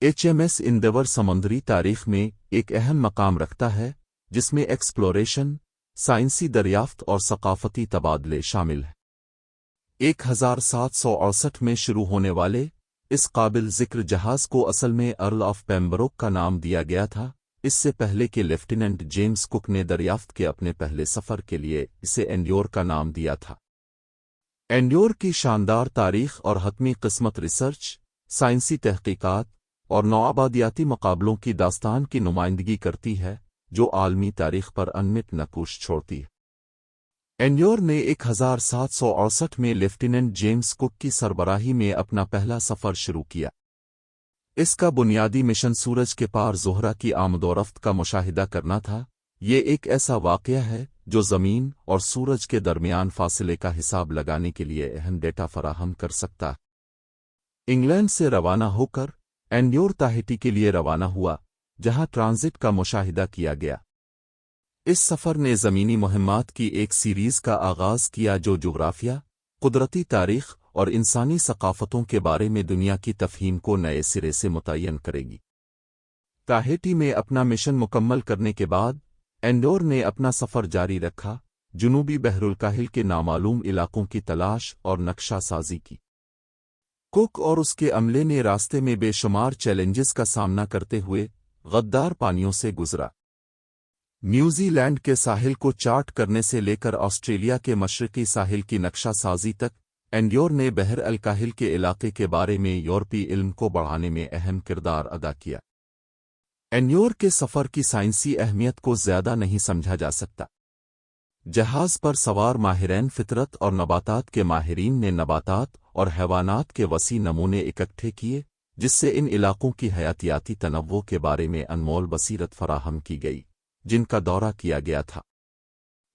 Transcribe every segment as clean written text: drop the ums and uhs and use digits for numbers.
HMS Indeevar समुद्री तारीख में एक अहम मकाम रखता है, जिसमें एक्सप्लोरेशन, साइंसी दरियाफ्त और सकाफती तबादले शामिल हैं। 1768 में शुरू होने वाले इस काबिल जिक्र जहाज को असल में अर्ल ऑफ पेम्बरोक का नाम दिया गया था, इससे पहले कि लेफ्टिनेंट जेम्स कुक ने दरियाफ्त के अपने पहले सफ़र के लिए इसे एंड्योर का नाम दिया था। एंड्योर की शानदार तारीख और हतमी किस्मत रिसर्च, साइंसी तहकीकात और नौआबादियाती मुकाबलों की दास्तान की नुमाइंदगी करती है, जो आलमी तारीख पर अनमिट नक्श छोड़ती है। एंड्योर ने 1768 में लेफ्टिनेंट जेम्स कुक की सरबराही में अपना पहला सफ़र शुरू किया। इसका बुनियादी मिशन सूरज के पार ज़ोहरा की आमदोरफ्त का मुशाहिदा करना था। ये एक ऐसा वाक़या है जो ज़मीन और सूरज के दरमियान फासले का हिसाब लगाने के लिए अहम डेटा फराहम कर सकता है। इंग्लैंड से रवाना होकर एंड्योर ताहिती के लिए रवाना हुआ, जहां ट्रांजिट का मुशाहिदा किया गया। इस सफ़र ने ज़मीनी मुहिम्मात की एक सीरीज़ का आगाज़ किया जो जुग़राफ़िया, कुदरती तारीख़ और इंसानी सक़ाफ़तों के बारे में दुनिया की तफ़हीम को नए सिरे से मुतय्यन करेगी। ताहिती में अपना मिशन मुकम्मल करने के बाद एंड्योर ने अपना सफ़र जारी रखा, जुनूबी बहरुल काहिल के नामालूम इलाकों की तलाश और नक्शा साज़ी की। कुक और उसके अमले ने रास्ते में बेशुमार चैलेंजेस का सामना करते हुए गद्दार पानियों से गुजरा। न्यूजीलैंड के साहिल को चार्ट करने से लेकर ऑस्ट्रेलिया के मशरक़ी साहिल की नक्शा साज़ी तक, एंड्योर ने बहर अल काहिल के इलाके के बारे में यूरोपी इल्म को बढ़ाने में अहम किरदार अदा किया। एंड्योर के सफ़र की साइंसी अहमियत को ज़्यादा नहीं समझा जा सकता। जहाज़ पर सवार माहिरीन फितरत और नबातात के माहिरीन ने नबातात और हैवानात के वसी नमूने इकट्ठे किए, जिससे इन इलाकों की हयातियाती तनव्वो के बारे में अनमोल बसीरत फराहम की गई, जिनका दौरा किया गया था।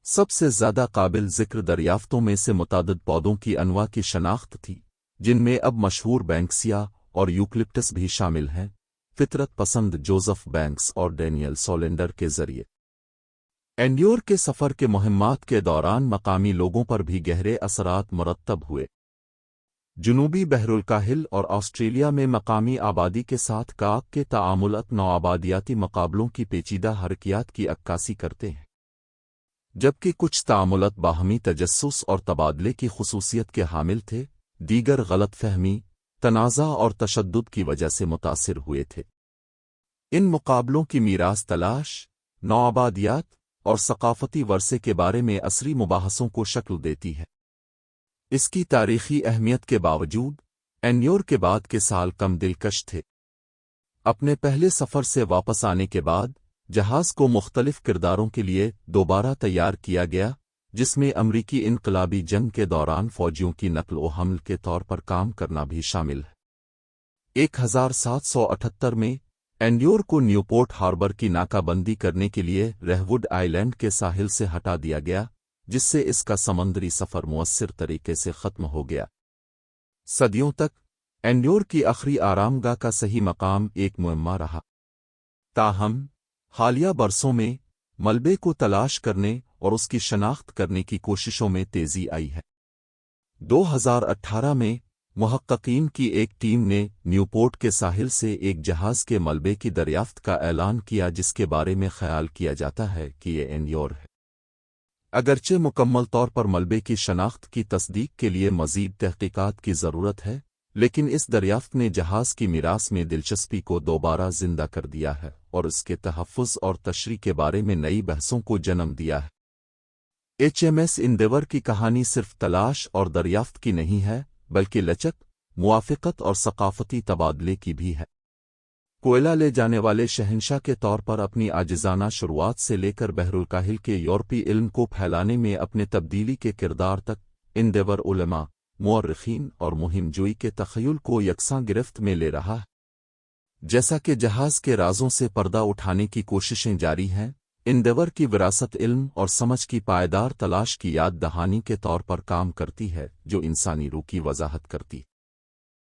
सबसे ज़्यादा काबिल ज़िक्र दरियाफ्तों में से मुतादिद पौधों की अनवा की शनाख्त थी, जिनमें अब मशहूर बैंक्सिया और यूकलिप्टस भी शामिल हैं, फितरत पसंद जोसेफ बैंक्स और डैनियल सोलेंडर के ज़रिए। एंड्योर के सफ़र के मुहिम्मात के दौरान मकामी लोगों पर भी गहरे असरात मुरत्तब हुए। जुनूबी बहरुल काहिल और ऑस्ट्रेलिया में मकामी आबादी के साथ काक के ताआमुलत नौआबादियाती मुकाबलों की पेचीदा हरकियात की अक्कासी करते हैं, जबकि कुछ ताआमुलत बाहमी तजस्सुस और तबादले की खुसूसियत के हामिल थे, दीगर गलतफहमी, तनाज़ा और तशद्दुद की वजह से मुतासिर हुए थे। इन मुकाबलों की मीरास तलाश, नौआबादियात और सकाफती वर्से के बारे में असरी मुबाहसों को शक्ल देती है। इसकी तारीखी अहमियत के बावजूद एंड्योर के बाद के साल कम दिलकश थे। अपने पहले सफ़र से वापस आने के बाद जहाज़ को मुख्तलिफ किरदारों के लिए दोबारा तैयार किया गया, जिसमें अमरीकी इनकलाबी जंग के दौरान फ़ौजियों की नकल व हमल के तौर पर काम करना भी शामिल है। 1778 में एंड्योर को न्यूपोर्ट हार्बर की नाकाबंदी करने के लिए रहवुड आइलैंड के साहिल से हटा दिया गया, जिससे इसका समंदरी सफ़र मुअस्सिर तरीके से ख़त्म हो गया। सदियों तक एंड्योर की आखिरी आरामगाह का सही मकाम एक मुअम्मा रहा। ताहम हालिया बरसों में मलबे को तलाश करने और उसकी शनाख्त करने की कोशिशों में तेज़ी आई है। 2018 में मुहक्किकीन की एक टीम ने न्यूपोर्ट के साहिल से एक जहाज़ के मलबे की दरियाफ्त का ऐलान किया, जिसके बारे में ख्याल किया जाता है कि ये एंड्योर है। अगरचे मुकम्मल तौर पर मलबे की शनाख्त की तस्दीक के लिए मज़ीद तहक़ीक़ात की ज़रूरत है, लेकिन इस दरियाफ्त ने जहाज़ की मीरास में दिलचस्पी को दोबारा ज़िंदा कर दिया है और इसके तहफ़्फ़ुज़ और तशरीह के बारे में नई बहसों को जन्म दिया है। HMS इंदेवर की कहानी सिर्फ तलाश और दरियाफ्त की नहीं है, बल्कि लचक, मुआफ़क़त और सकाफ़ती तबादले की भी है। कोयला ले जाने वाले शहंशाह के तौर पर अपनी आजिज़ाना शुरुआत से लेकर बहरुल काहिल के यूरोपी इल्म को फैलाने में अपने तब्दीली के किरदार तक, इंदेवर उलमा, मुअर्रिख़ीन और मुहिमजोई के तख़य्युल को यकसां गिरफ्त में ले रहा है। जैसा कि जहाज़ के राज़ों से पर्दा उठाने की कोशिशें जारी हैं, इंदेवर की विरासत इल्म और समझ की पायदार तलाश की याद दहानी के तौर पर काम करती है, जो इंसानी रूह की वज़ाहत करती।